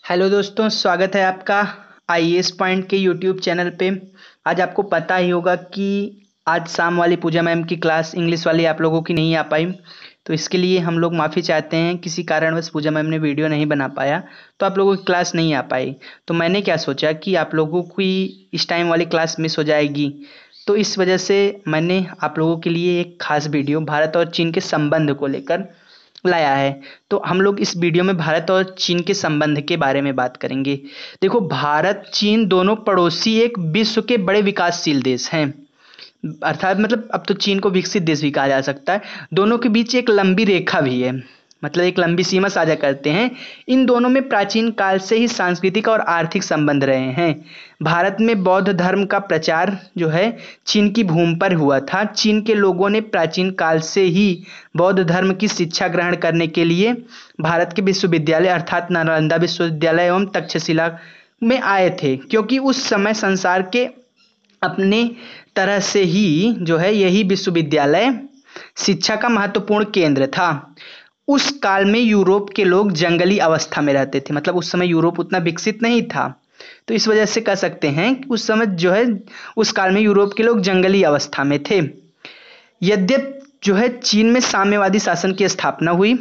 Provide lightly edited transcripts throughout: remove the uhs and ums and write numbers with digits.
Hello दोस्तों, स्वागत है आपका आईएएस पॉइंट के यूट्यूब चैनल पे। आज आपको पता ही होगा कि आज शाम वाली पूजा मैम की क्लास इंग्लिश वाली आप लोगों की नहीं आ पाई। तो इसके लिए हम लोग माफ़ी चाहते हैं, किसी कारणवश पूजा मैम ने वीडियो नहीं बना पाया तो आप लोगों की क्लास नहीं आ पाई। तो मैंने क्या सोचा कि आप लोगों की इस टाइम वाली क्लास मिस हो जाएगी, तो इस वजह से मैंने आप लोगों के लिए एक खास वीडियो भारत और चीन के संबंध को लेकर लाया है। तो हम लोग इस वीडियो में भारत और चीन के संबंध के बारे में बात करेंगे। देखो, भारत चीन दोनों पड़ोसी एक विश्व के बड़े विकासशील देश हैं। अर्थात मतलब अब तो चीन को विकसित देश भी कहा जा सकता है। दोनों के बीच एक लंबी रेखा भी है, मतलब एक लंबी सीमा साझा करते हैं। इन दोनों में प्राचीन काल से ही सांस्कृतिक और आर्थिक संबंध रहे हैं। भारत में बौद्ध धर्म का प्रचार जो है चीन की भूमि पर हुआ था। चीन के लोगों ने प्राचीन काल से ही बौद्ध धर्म की शिक्षा ग्रहण करने के लिए भारत के विश्वविद्यालय अर्थात नालंदा विश्वविद्यालय एवं तक्षशिला में आए थे, क्योंकि उस समय संसार के अपने तरह से ही जो है यही विश्वविद्यालय शिक्षा का महत्वपूर्ण केंद्र था। उस काल में यूरोप के लोग जंगली अवस्था में रहते थे, मतलब उस समय यूरोप उतना विकसित नहीं था। तो इस वजह से कह सकते हैं कि उस समय जो है उस काल में यूरोप के लोग जंगली अवस्था में थे। यद्यप जो है चीन में साम्यवादी शासन की स्थापना हुई,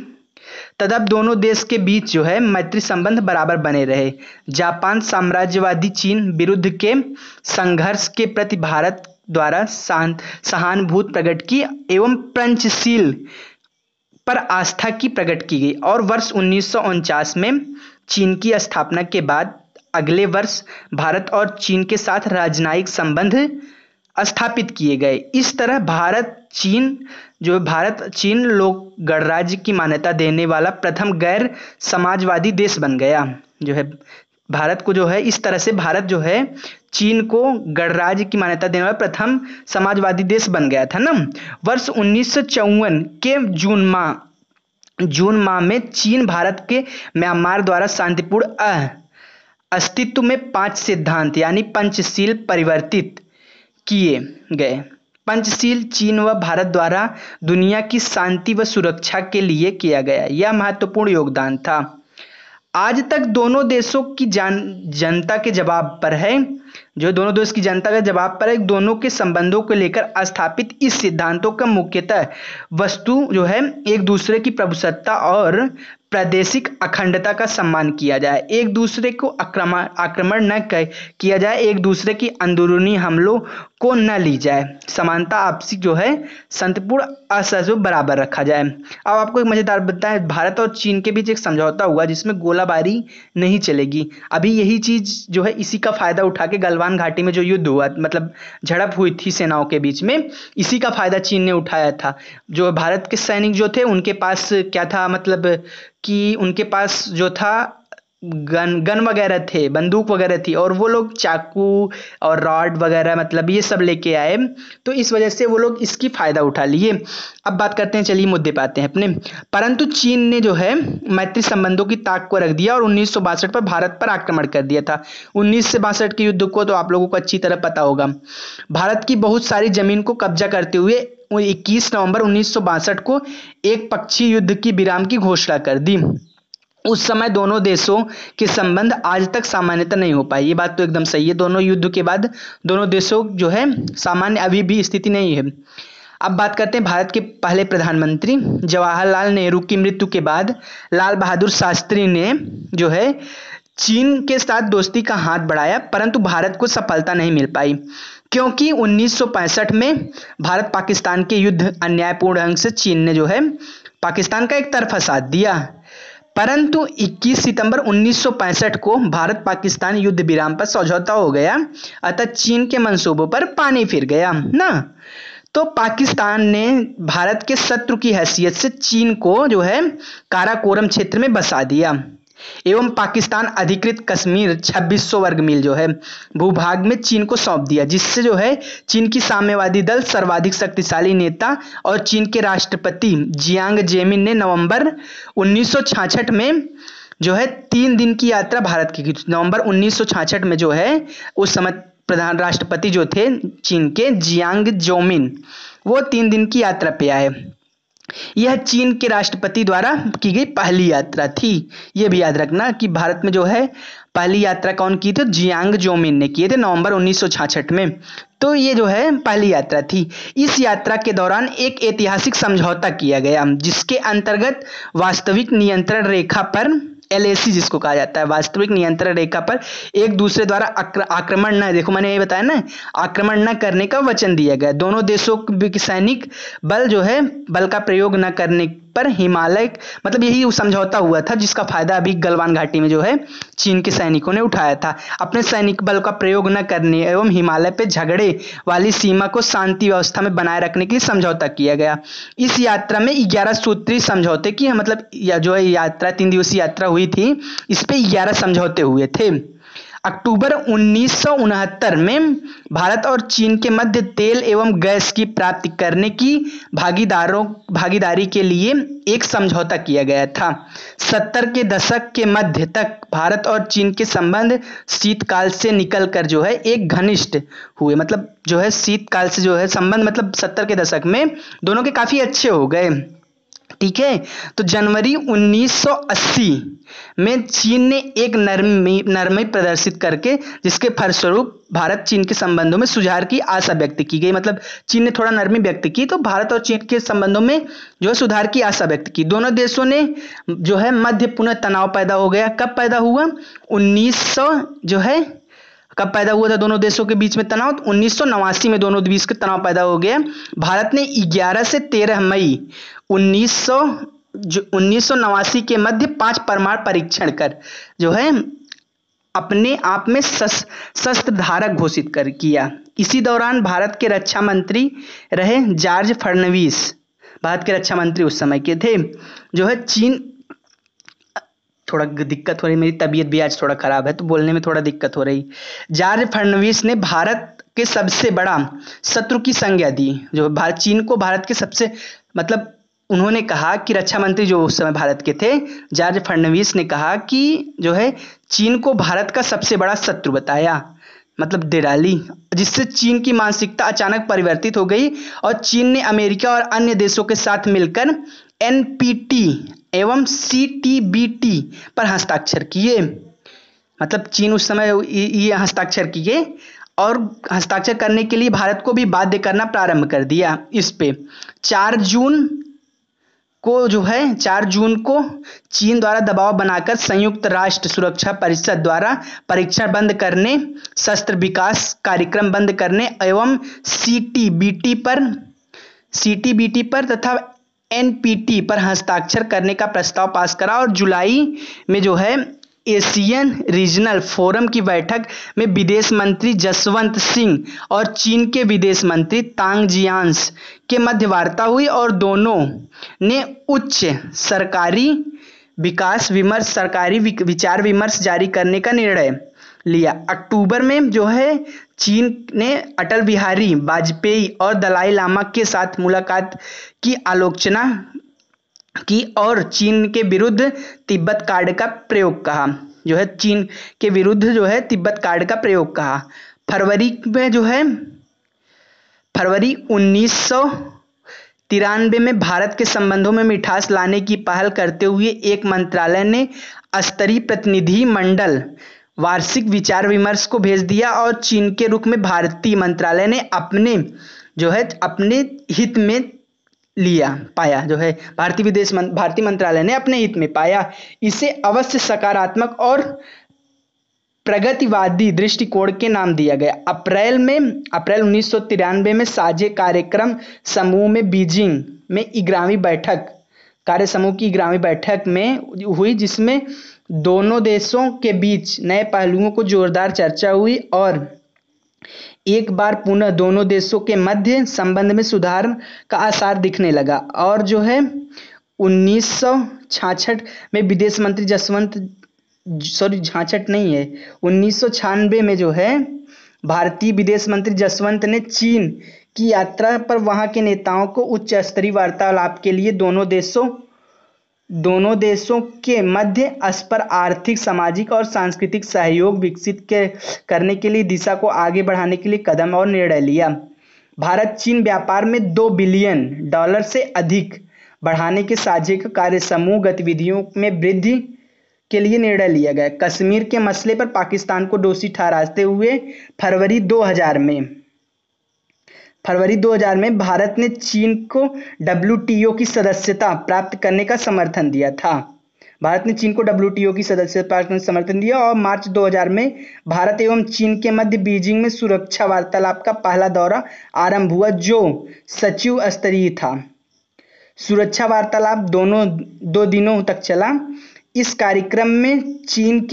तदप दोनों देश के बीच जो है मैत्री संबंध बराबर बने रहे। जापान साम्राज्यवादी चीन विरुद्ध के संघर्ष के प्रति भारत द्वारा सहानुभूति प्रकट की एवं पंचशील पर आस्था की प्रकट की गई, और वर्ष 1949 में चीन की स्थापना के बाद अगले वर्ष भारत और चीन के साथ राजनयिक संबंध स्थापित किए गए। इस तरह भारत चीन लोक गणराज्य की मान्यता देने वाला प्रथम गैर समाजवादी देश बन गया। जो है भारत को जो है इस तरह से भारत जो है चीन को गणराज्य की मान्यता देने वाला प्रथम समाजवादी देश बन गया था ना। वर्ष 1954 के जून माह में चीन भारत के म्यांमार द्वारा शांतिपूर्ण अस्तित्व में 5 सिद्धांत यानी पंचशील परिवर्तित किए गए। पंचशील चीन व भारत द्वारा दुनिया की शांति व सुरक्षा के लिए किया गया यह महत्वपूर्ण योगदान था। आज तक दोनों देशों की जनता के जवाब पर है, जो दोनों देश की जनता के जवाब पर है, दोनों के संबंधों को लेकर स्थापित इस सिद्धांतों का मुख्यतः वस्तु जो है एक दूसरे की प्रभुसत्ता और प्रादेशिक अखंडता का सम्मान किया जाए, एक दूसरे को आक्रमण न किया जाए, एक दूसरे की अंदरूनी हमलों को न ली जाए, समानता आपसी जो है शांतिपूर्ण असहयोग बराबर रखा जाए। अब आपको एक मजेदार बताएं, भारत और चीन के बीच एक समझौता हुआ जिसमें गोलाबारी नहीं चलेगी। अभी यही चीज जो है इसी का फायदा उठा के गलवान घाटी में जो युद्ध हुआ, मतलब झड़प हुई थी सेनाओं के बीच में, इसी का फायदा चीन ने उठाया था। जो भारत के सैनिक जो थे उनके पास क्या था, मतलब कि उनके पास जो था गन वगैरह थे, बंदूक वगैरह थी, और वो लोग चाकू और रॉड वगैरह मतलब ये सब लेके आए। तो इस वजह से वो लोग इसकी फायदा उठा लिए। अब बात करते हैं, चलिए मुद्दे पे आते हैं अपने। परंतु चीन ने जो है मैत्री संबंधों की ताक को रख दिया और 1962 पर भारत पर आक्रमण कर दिया था। 1962 के युद्ध को तो आप लोगों को अच्छी तरह पता होगा। भारत की बहुत सारी जमीन को कब्जा करते हुए 21 नवंबर 1962 को एक पक्षीय युद्ध की विराम की घोषणा कर दी। उस समय दोनों देशों के संबंध आज तक सामान्यता नहीं हो पाई, ये बात तो एकदम सही है। दोनों युद्ध के बाद दोनों देशों जो है सामान्य अभी भी स्थिति नहीं है। अब बात करते हैं भारत के पहले प्रधानमंत्री जवाहरलाल नेहरू की मृत्यु के बाद लाल बहादुर शास्त्री ने जो है चीन के साथ दोस्ती का हाथ बढ़ाया, परंतु भारत को सफलता नहीं मिल पाई, क्योंकि 1965 में भारत पाकिस्तान के युद्ध अन्यायपूर्ण ढंग से चीन ने जो है पाकिस्तान का एक तरफा साथ दिया। परंतु 21 सितंबर 1965 को भारत पाकिस्तान युद्ध विराम पर समझौता हो गया, अतः चीन के मंसूबों पर पानी फिर गया ना। तो पाकिस्तान ने भारत के शत्रु की हैसियत से चीन को जो है काराकोरम क्षेत्र में बसा दिया एवं पाकिस्तान अधिकृत कश्मीर 2600 वर्ग मील जो है भूभाग में चीन को सौंप दिया, जिससे जो है चीन की साम्यवादी दल सर्वाधिक शक्तिशाली नेता और चीन के राष्ट्रपति जियांग जेमिन ने नवंबर 1966 में जो है 3 दिन की यात्रा भारत की। नवंबर 1966 में जो है उस समय प्रधान राष्ट्रपति जो थे चीन के जियांग जोमिन, वो 3 दिन की यात्रा पे आए। यह चीन के राष्ट्रपति द्वारा की गई पहली यात्रा थी। यह भी याद रखना कि भारत में जो है पहली यात्रा कौन की थी, जियांग जोमिन ने किए थे नवंबर 1966 में। तो ये जो है पहली यात्रा थी। इस यात्रा के दौरान एक ऐतिहासिक समझौता किया गया जिसके अंतर्गत वास्तविक नियंत्रण रेखा पर, एलएसी जिसको कहा जाता है, वास्तविक नियंत्रण रेखा पर एक दूसरे द्वारा आक्रमण न, देखो मैंने ये बताया ना, आक्रमण न करने का वचन दिया गया। दोनों देशों के सैनिक बल जो है बल का प्रयोग न करने पर हिमालय, मतलब यही समझौता हुआ था जिसका फायदा अभी गलवान घाटी में जो है चीन के सैनिकों ने उठाया था। अपने सैनिक बल का प्रयोग न करने एवं हिमालय पे झगड़े वाली सीमा को शांति व्यवस्था में बनाए रखने के लिए समझौता किया गया। इस यात्रा में 11 सूत्री समझौते की, मतलब जो है यात्रा 3 दिवसीय यात्रा हुई थी, इस पे 11 समझौते हुए थे। अक्टूबर 1969 में भारत और चीन के मध्य तेल एवं गैस की प्राप्ति करने की भागीदारी के लिए एक समझौता किया गया था। 70 के दशक के मध्य तक भारत और चीन के संबंध शीतकाल से निकलकर जो है एक घनिष्ठ हुए, मतलब जो है शीतकाल से जो है संबंध, मतलब 70 के दशक में दोनों के काफी अच्छे हो गए। ठीक है, तो जनवरी 1980 में चीन ने एक नरमी प्रदर्शित करके, जिसके फलस्वरूप भारत चीन के संबंधों में सुधार की आशा व्यक्त की गई। मतलब चीन ने थोड़ा नरमी व्यक्त की तो भारत और चीन के संबंधों में जो है सुधार की आशा व्यक्त की। दोनों देशों ने जो है मध्य पुनः तनाव पैदा हो गया। कब पैदा हुआ? 1900 जो है कब पैदा हुआ था दोनों देशों के बीच में तनाव? 1989 में दोनों देश के तनाव पैदा हो गया। भारत ने 11 से 13 मई 1989 के मध्य 5 परमाणु परीक्षण कर जो है अपने आप में शस्त्र धारक घोषित कर किया। इसी दौरान भारत के रक्षा मंत्री रहे जॉर्ज फडणवीस, भारत के रक्षा मंत्री उस समय के थे। जो है चीन, थोड़ा दिक्कत हो रही, मेरी तबीयत भी आज थोड़ा खराब है तो बोलने में थोड़ा दिक्कत हो रही। जॉर्ज फडणवीस ने भारत के सबसे बड़ा शत्रु की संज्ञा दी। जो भारत चीन को भारत के सबसे, मतलब उन्होंने कहा कि रक्षा मंत्री जो उस समय भारत के थे जॉर्ज फडणवीस ने कहा कि जो है चीन को भारत का सबसे बड़ा शत्रु बताया, मतलब दे डाली, जिससे चीन की मानसिकता अचानक परिवर्तित हो गई और चीन ने अमेरिका और अन्य देशों के साथ मिलकर एनपीटी एवं सीटीबीटी पर हस्ताक्षर किए। मतलब चीन उस समय ये हस्ताक्षर किए और हस्ताक्षर करने के लिए भारत को भी बाध्य करना प्रारंभ कर दिया। इस पे 4 जून को चीन द्वारा दबाव बनाकर संयुक्त राष्ट्र सुरक्षा परिषद द्वारा परीक्षण बंद करने, शस्त्र विकास कार्यक्रम बंद करने एवं सीटीबीटी पर तथा एनपीटी पर हस्ताक्षर करने का प्रस्ताव पास करा। और जुलाई में जो है एशियन रीजनल फोरम की बैठक में विदेश मंत्री जसवंत सिंह और चीन के विदेश मंत्री तांग जियांस के मध्य वार्ता हुई और दोनों ने उच्च सरकारी विचार विमर्श जारी करने का निर्णय लिया। अक्टूबर में जो है चीन ने अटल बिहारी वाजपेयी और दलाई लामा के साथ मुलाकात की आलोचना की और चीन के विरुद्ध तिब्बत कार्ड का प्रयोग कहा। जो है चीन के विरुद्ध जो है तिब्बत कार्ड का प्रयोग कहा। फरवरी 1993 में भारत के संबंधों में मिठास लाने की पहल करते हुए एक मंत्रालय ने स्तरीय प्रतिनिधि मंडल वार्षिक विचार विमर्श को भेज दिया और चीन के रुख में भारतीय मंत्रालय ने अपने हित में पाया। जो है भारतीय मंत्रालय ने अपने हित में पाया। इसे अवश्य सकारात्मक और प्रगतिवादी दृष्टिकोण के नाम दिया गया। अप्रैल 1993 में साझे कार्यक्रम समूह में बीजिंग में 11वीं बैठक कार्य समूह की 11वीं बैठक में हुई, जिसमें दोनों देशों के बीच नए पहलुओं को जोरदार चर्चा हुई और एक बार पुनः दोनों देशों के मध्य संबंध में सुधार का आसार दिखने लगा। और जो है 1966 में विदेश मंत्री 1996 में जो है भारतीय विदेश मंत्री जसवंत ने चीन की यात्रा पर वहां के नेताओं को उच्च स्तरीय वार्तालाप के लिए दोनों देशों के मध्य परस्पर आर्थिक, सामाजिक और सांस्कृतिक सहयोग विकसित करने के लिए दिशा को आगे बढ़ाने के लिए कदम और निर्णय लिया। भारत चीन व्यापार में $2 बिलियन से अधिक बढ़ाने के साझे कार्य समूह गतिविधियों में वृद्धि के लिए निर्णय लिया गया। कश्मीर के मसले पर पाकिस्तान को दोषी ठहराते हुए फरवरी 2000 में भारत ने चीन को डब्ल्यूटीओ की सदस्यता प्राप्त करने का समर्थन दिया था। भारत ने चीन को डब्ल्यूटीओ की सदस्यता प्राप्त करने का समर्थन दिया और मार्च 2000 में भारत एवं चीन के मध्य बीजिंग में सुरक्षा वार्तालाप का पहला दौरा आरंभ हुआ, जो सचिव स्तरीय था। सुरक्षा वार्तालाप 2 दिनों तक चला। इस कार्यक्रम में चीन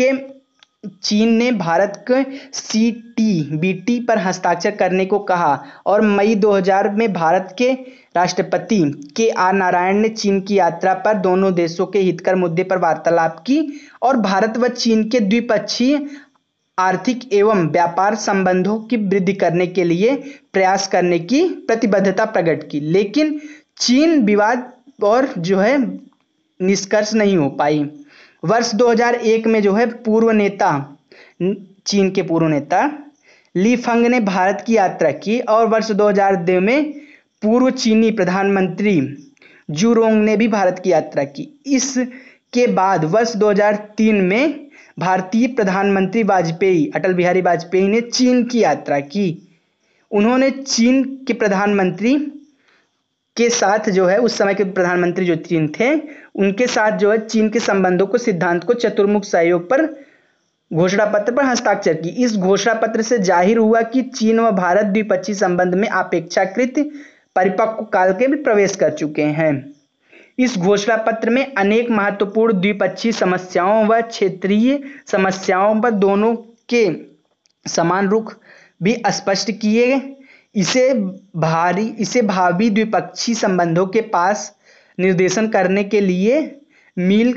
ने भारत को सीटीबीटी पर हस्ताक्षर करने को कहा और मई 2000 में भारत के राष्ट्रपति KR नारायण ने चीन की यात्रा पर दोनों देशों के हितकर मुद्दे पर वार्तालाप की और भारत व चीन के द्विपक्षीय आर्थिक एवं व्यापार संबंधों की वृद्धि करने के लिए प्रयास करने की प्रतिबद्धता प्रकट की। लेकिन चीन विवाद और निष्कर्ष नहीं हो पाई। वर्ष 2001 में चीन के पूर्व नेता ली फंग ने भारत की यात्रा की और वर्ष 2002 में पूर्व चीनी प्रधानमंत्री जू रोंग ने भी भारत की यात्रा की। इसके बाद वर्ष 2003 में भारतीय प्रधानमंत्री अटल बिहारी वाजपेयी ने चीन की यात्रा की। उन्होंने चीन के प्रधानमंत्री के साथ उस समय के प्रधानमंत्री जो चीन थे उनके साथ चीन के संबंधों को सिद्धांत को चतुर्मुख सहयोग पर घोषणा पत्र पर हस्ताक्षर की। इस घोषणा पत्र से जाहिर हुआ कि चीन व भारत द्विपक्षीय संबंध में अपेक्षाकृत परिपक्व काल के भी प्रवेश कर चुके हैं। इस घोषणा पत्र में अनेक महत्वपूर्ण द्विपक्षीय समस्याओं व क्षेत्रीय समस्याओं पर दोनों के समान रुख भी स्पष्ट किए। इसे भावी द्विपक्षीय संबंधों के पास निर्देशन करने के लिए मील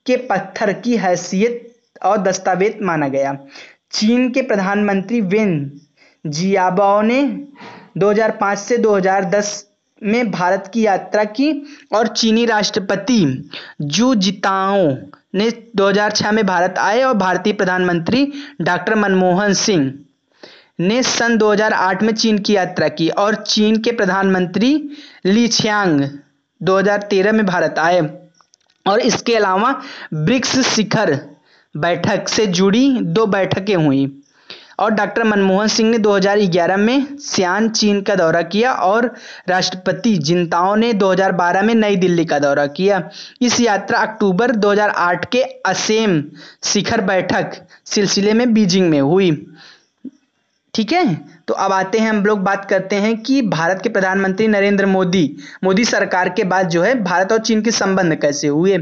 के पत्थर की हैसियत और दस्तावेज माना गया। चीन के प्रधानमंत्री वेन जियाबाओ ने 2005 से 2010 में भारत की यात्रा की और चीनी राष्ट्रपति जू जिताओ ने 2006 में भारत आए और भारतीय प्रधानमंत्री डॉक्टर मनमोहन सिंह ने सन 2008 में चीन की यात्रा की और चीन के प्रधानमंत्री ली छियांग 2013 में भारत आए। और इसके अलावा ब्रिक्स शिखर बैठक से जुड़ी 2 बैठकें हुई और डॉक्टर मनमोहन सिंह ने 2011 में सियान चीन का दौरा किया और राष्ट्रपति जिनताओ ने 2012 में नई दिल्ली का दौरा किया। इस यात्रा अक्टूबर 2008 के असेम शिखर बैठक सिलसिले में बीजिंग में हुई। ठीक है, तो अब आते हैं हम लोग बात करते हैं कि भारत के प्रधानमंत्री नरेंद्र मोदी सरकार के बाद भारत और चीन के संबंध कैसे हुए।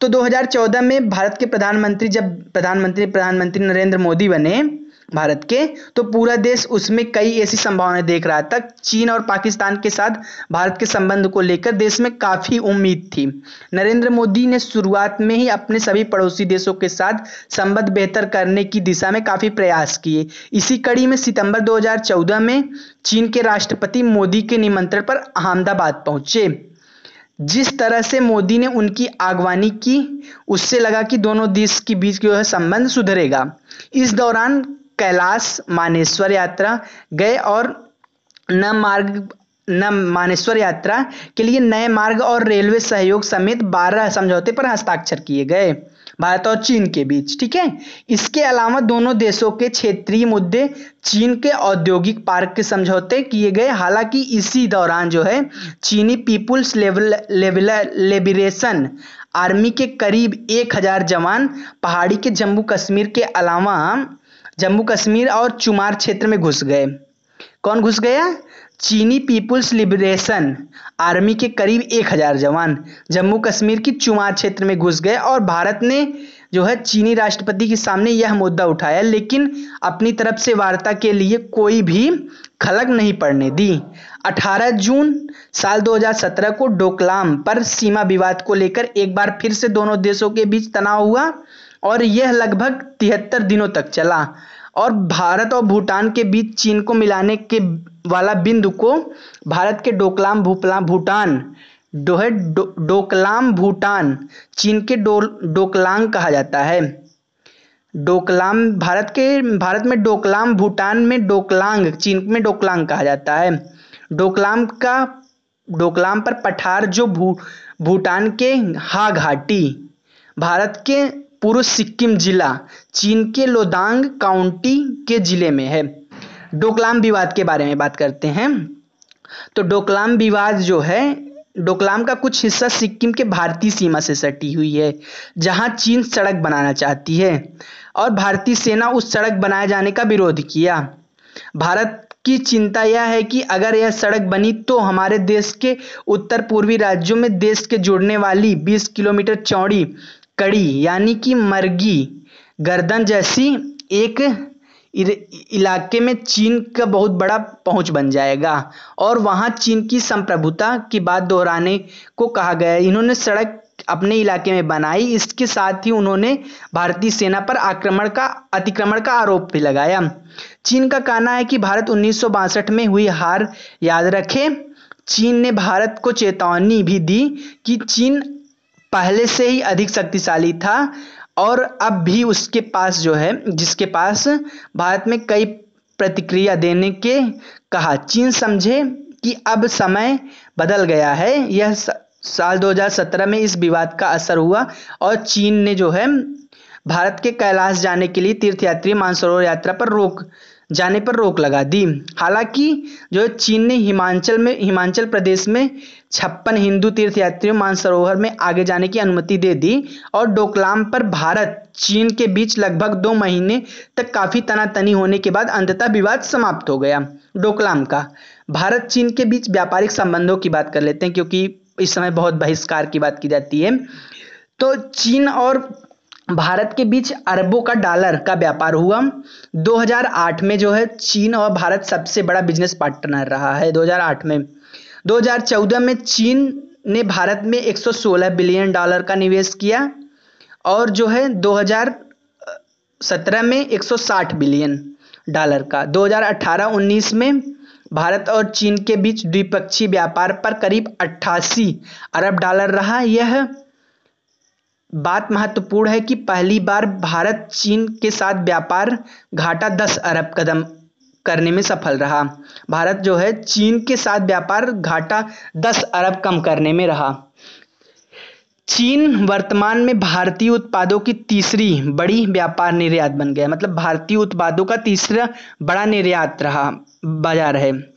तो 2014 में भारत के प्रधानमंत्री नरेंद्र मोदी बने भारत के, तो पूरा देश उसमें कई ऐसी संभावनाएं देख रहा था। चीन और पाकिस्तान के साथ भारत के संबंध को लेकर देश में काफी उम्मीद थी। नरेंद्र मोदी ने शुरुआत में ही अपने सभी पड़ोसी देशों के साथ संबंध बेहतर करने की दिशा में काफी प्रयास किए। इसी कड़ी में सितंबर 2014 में चीन के राष्ट्रपति मोदी के निमंत्रण पर अहमदाबाद पहुंचे। जिस तरह से मोदी ने उनकी आगवानी की उससे लगा कि दोनों देश के बीच संबंध सुधरेगा। इस दौरान कैलाश मानेसर यात्रा गए और मानेसर यात्रा के लिए नए मार्ग और रेलवे सहयोग समेत 12 समझौते पर हस्ताक्षर किए गए भारत और चीन के बीच। ठीक है, इसके अलावा दोनों देशों के क्षेत्रीय मुद्दे, चीन के औद्योगिक पार्क के समझौते किए गए। हालांकि इसी दौरान चीनी पीपुल्स लिबरेशन आर्मी के करीब 1000 जवान पहाड़ी के जम्मू कश्मीर और चुमार क्षेत्र में घुस गए। कौन घुस गया? चीनी पीपुल्स लिबरेशन आर्मी के करीब 1000 जवान जम्मू कश्मीर की चुमार क्षेत्र में घुस गए और भारत ने चीनी राष्ट्रपति के सामने यह मुद्दा उठाया, लेकिन अपनी तरफ से वार्ता के लिए कोई भी खलक नहीं पड़ने दी। 18 जून साल 2017 को डोकलाम पर सीमा विवाद को लेकर एक बार फिर से दोनों देशों के बीच तनाव हुआ और यह लगभग 73 दिनों तक चला और भारत और भूटान के बीच चीन को मिलाने के वाला बिंदु को भारत के डोकलाम भूटान चीन के डोकलांग कहा जाता है। डोकलाम भारत में डोकलाम, भूटान में डोकलांग, चीन में डोकलांग कहा जाता है। डोकलाम पर पठार जो भूटान के हा घाटी, भारत के पूर्व सिक्किम जिला चीन के लोदांग काउंटी के जिले में है। डोकलाम विवाद के बारे में बात करते हैं। तो डोकलाम विवाद जो है, डोकलाम का कुछ हिस्सा सिक्किम के भारतीय सीमा से सटी हुई है, जहां चीन सड़क बनाना चाहती है और भारतीय सेना उस सड़क बनाए जाने का विरोध किया। भारत की चिंता यह है कि अगर यह सड़क बनी तो हमारे देश के उत्तर पूर्वी राज्यों में देश के जुड़ने वाली 20 किलोमीटर चौड़ी कड़ी यानी कि मरगी गर्दन जैसी एक इलाके में चीन का बहुत बड़ा पहुंच बन जाएगा और वहां चीन की संप्रभुता की बात दोहराने को कहा गया है। इन्होंने सड़क अपने इलाके में बनाई, इसके साथ ही उन्होंने भारतीय सेना पर अतिक्रमण का आरोप भी लगाया। चीन का कहना है कि भारत 1962 में हुई हार याद रखे। चीन ने भारत को चेतावनी भी दी कि चीन पहले से ही अधिक शक्तिशाली था और अब भी उसके पास जो है, जिसके पास भारत में कई प्रतिक्रिया देने के कहा। चीन समझे कि अब समय बदल गया है। यह साल 2017 में इस विवाद का असर हुआ और चीन ने जो है भारत के कैलाश जाने के लिए तीर्थयात्री मानसरोवर यात्रा पर रोक लगा दी। हालांकि जो चीन ने हिमाचल प्रदेश में 56 हिंदू तीर्थयात्रियों मानसरोवर में आगे जाने की अनुमति दे दी और डोकलाम पर भारत चीन के बीच लगभग 2 महीने तक काफी तनातनी होने के बाद अंततः विवाद समाप्त हो गया। डोकलाम का भारत चीन के बीच व्यापारिक संबंधों की बात कर लेते हैं, क्योंकि इस समय बहुत बहिष्कार की बात की जाती है। तो चीन और भारत के बीच अरबों का डॉलर का व्यापार हुआ। 2008 में जो है चीन और भारत सबसे बड़ा बिजनेस पार्टनर रहा है। 2008 में 2014 में चीन ने भारत में $116 बिलियन का निवेश किया और जो है 2017 में $160 बिलियन का। 2018-19 में भारत और चीन के बीच द्विपक्षीय व्यापार पर करीब $88 अरब रहा। यह बात महत्वपूर्ण है कि पहली बार भारत चीन के साथ व्यापार घाटा 10 अरब कदम करने में सफल रहा। भारत जो है चीन के साथ व्यापार घाटा 10 अरब कम करने में रहा। चीन वर्तमान में भारतीय उत्पादों की तीसरी बड़ी व्यापार निर्यात बन गया, मतलब भारतीय उत्पादों का तीसरा बड़ा निर्यात रहा बाजार है।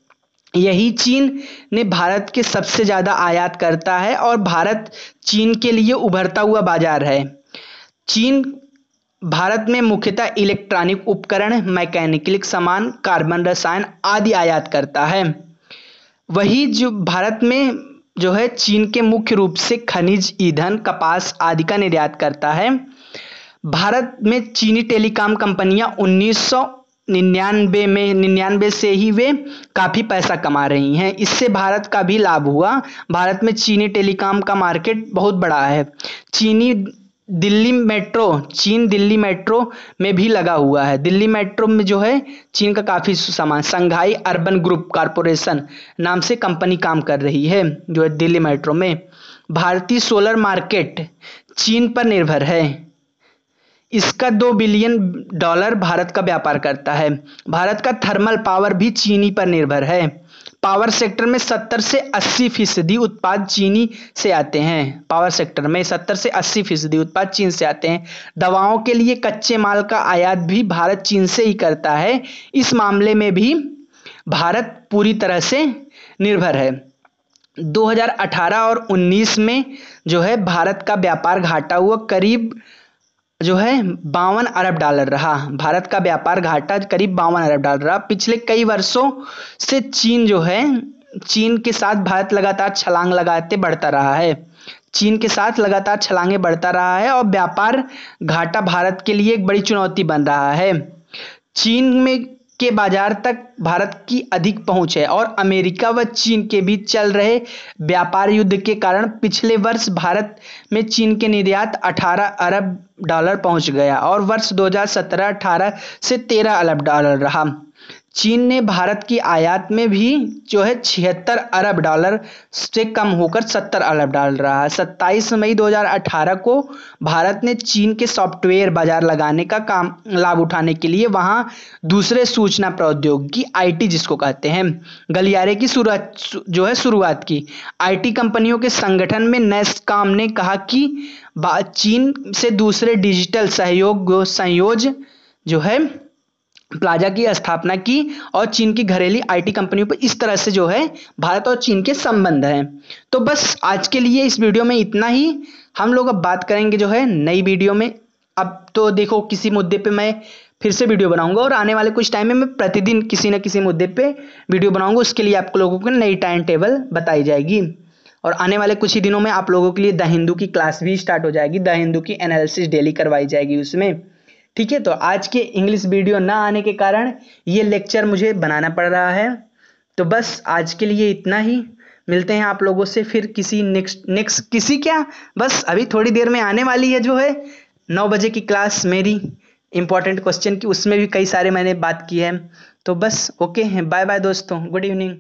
यही चीन ने भारत के सबसे ज्यादा आयात करता है और भारत चीन के लिए उभरता हुआ बाजार है। चीन भारत में मुख्यतः इलेक्ट्रॉनिक उपकरण, मैकेनिकल सामान, कार्बन रसायन आदि आयात करता है। वही जो भारत में जो है चीन के मुख्य रूप से खनिज, ईंधन, कपास आदि का निर्यात करता है। भारत में चीनी टेलीकॉम कंपनियां 1999 से ही वे काफी पैसा कमा रही हैं। इससे भारत का भी लाभ हुआ। भारत में चीनी टेलीकॉम का मार्केट बहुत बड़ा है। चीन दिल्ली मेट्रो में भी लगा हुआ है। दिल्ली मेट्रो में जो है चीन का काफी सामान, संघाई अर्बन ग्रुप कॉरपोरेशन नाम से कंपनी काम कर रही है जो है दिल्ली मेट्रो में। भारतीय सोलर मार्केट चीन पर निर्भर है। इसका $2 बिलियन भारत का व्यापार करता है। भारत का थर्मल पावर भी चीनी पर निर्भर है। पावर सेक्टर में 70 से 80% उत्पाद चीनी से आते हैं। पावर सेक्टर में 70 से 80% उत्पाद चीन से आते हैं। दवाओं के लिए कच्चे माल का आयात भी भारत चीन से ही करता है। इस मामले में भी भारत पूरी तरह से निर्भर है। 2018 और 19 में जो है भारत का व्यापार घाटा हुआ करीब जो है $52 अरब रहा। भारत का व्यापार घाटा करीब $52 अरब रहा। पिछले कई वर्षों से चीन के साथ भारत लगातार छलांग लगाते बढ़ता रहा है। चीन के साथ लगातार छलांगे बढ़ता रहा है और व्यापार घाटा भारत के लिए एक बड़ी चुनौती बन रहा है। चीन में के बाजार तक भारत की अधिक पहुंच है और अमेरिका व चीन के बीच चल रहे व्यापार युद्ध के कारण पिछले वर्ष भारत में चीन के निर्यात $18 अरब पहुंच गया और वर्ष 2017-18 से $13 अरब रहा। चीन ने भारत की आयात में भी जो है 76 अरब डॉलर से कम होकर 70 अरब डॉलर रहा। 27 मई 2018 को भारत ने चीन के सॉफ्टवेयर बाजार लगाने का काम लाभ उठाने के लिए वहां दूसरे सूचना प्रौद्योगिकी आईटी जिसको कहते हैं गलियारे की शुरुआत की। आईटी कंपनियों के संगठन में नैसकॉम ने कहा कि चीन से दूसरे डिजिटल संयोज जो है प्लाजा की स्थापना की और चीन की घरेलू आईटी कंपनियों पर इस तरह से जो है भारत और चीन के संबंध हैं। तो बस आज के लिए इस वीडियो में इतना ही। हम लोग अब बात करेंगे जो है नई वीडियो में। अब तो देखो किसी मुद्दे पे मैं फिर से वीडियो बनाऊंगा और आने वाले कुछ टाइम में मैं प्रतिदिन किसी न किसी मुद्दे पे वीडियो बनाऊंगा। उसके लिए आप लोगों को नई टाइम टेबल बताई जाएगी और आने वाले कुछ ही दिनों में आप लोगों के लिए द हिंदू की क्लास भी स्टार्ट हो जाएगी। द हिंदू की एनालिसिस डेली करवाई जाएगी उसमें। ठीक है, तो आज के इंग्लिश वीडियो ना आने के कारण ये लेक्चर मुझे बनाना पड़ रहा है। तो बस आज के लिए इतना ही। मिलते हैं आप लोगों से फिर किसी नेक्स्ट किसी क्या बस अभी थोड़ी देर में आने वाली है जो है 9 बजे की क्लास मेरी इंपॉर्टेंट क्वेश्चन की। उसमें भी कई सारे मैंने बात की है। तो बस ओके, बाय बाय दोस्तों, गुड इवनिंग।